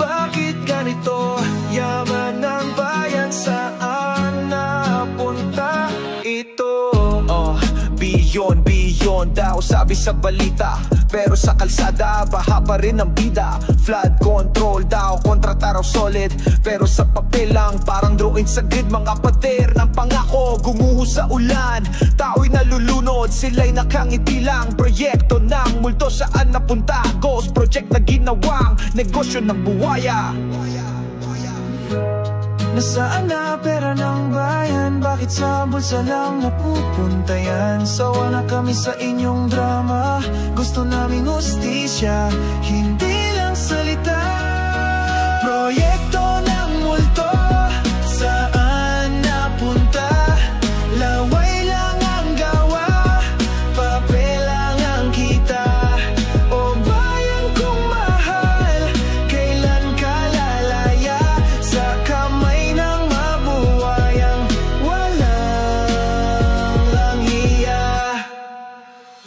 Bakit ganito? Yaman ng bayan, saan napunta ito? Beyond daw sabi sa balita, pero sa kalsada baha pa rin ang bida. Flood control daw, kontrata raw solid, pero sa papel lang parang drawing sa grid. Mga pader ng pangako, gumuho sa ulan. Tao'y nalulunod, sila'y nakangiti lang. Proyekto ng multo, saan napunta? Ghost project na ginawang negosyo ng buwaya. Nasaan na pera ng bayan? Bakit sa bulsa lang napupunta yan? Sawa na kami sa inyong drama. Gusto naming hustisya, hindi lang salita. Proyekto ng multo, saan napunta? Laway lang ang gawa, papel lang ang kita. O bayan kong mahal, kailan ka lalaya? Sa kamay ng mabuwayang walang langhiya.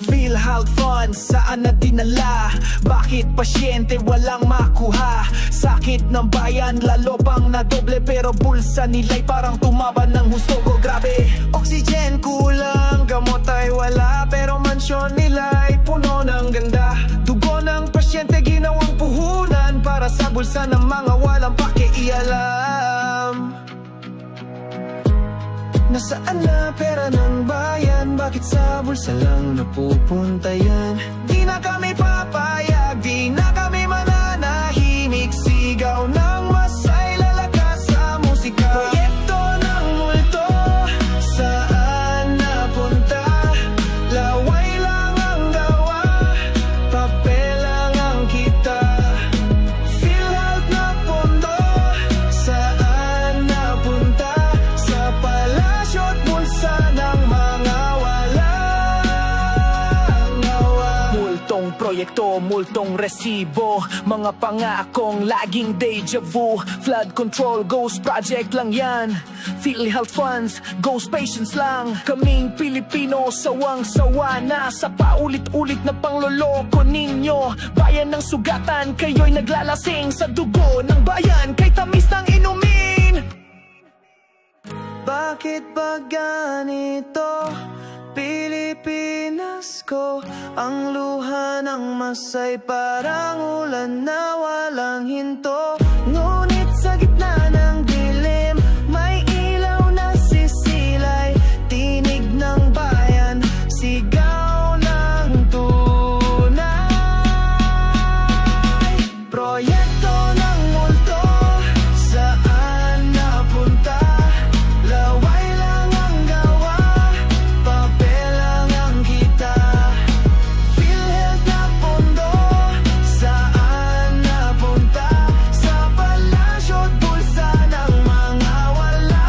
PhilHealth funds, saan na dinala? Bakit pasyente walang makuha? Sakit ng bayan, lalo pang nadoble, pero bulsa nila'y parang tumaba ng husto ko. Grabe, oxygen kulang, gamot ay wala, pero mansyon nila'y puno ng ganda. Dugo ng pasyente ginawang puhunan para sa bulsa ng mga walang pakialam. Nasaan na pera ng bayan? Bakit sa bulsa lang napupunta yan? Di na kami papayag, di na kami mananahimik. Sigaw ng masay, lalakas sa musika. Proyekto ng multo, saan napunta? Laway lang ang gawa, papel lang ang kita. PhilHealth na pondo, saan napunta? Sa palasyo at bulsa ng mga walang gawa. Multong proyekto, multong resibo, mga pangakong laging deja vu. Flood control, ghost project lang yan. PhilHealth funds, ghost patients lang. Kaming Pilipino, sawang-sawa na sa paulit-ulit na pangloloko ninyo. Bayan ng sugatan, kayo'y naglalasing sa dugo ng bayan, kay tamis ng inumin. Bakit ba ganito? Pilipinas ko, ang luha ng masay parang ulan na walang hinto. Ngunit sa gitna ng dilim, may ilaw na sisilay. Tinig ng bayan, sigaw ng tunay. Proyekto ng multo, saan napunta? Laway lang ang gawa, papel lang ang kita. PhilHealth na pondo, saan napunta? Sa palasyo at bulsa ng mga wala.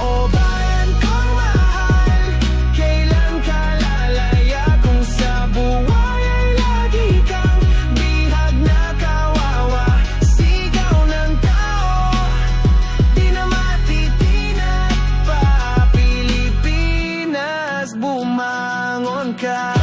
O bayan kong mahal, kailan ka lalaya? Kung sa buhay ay lagi kang bihag na kawawa. Sigaw ng tao, di na matitinag pa. Pilipinas, bumangon ka.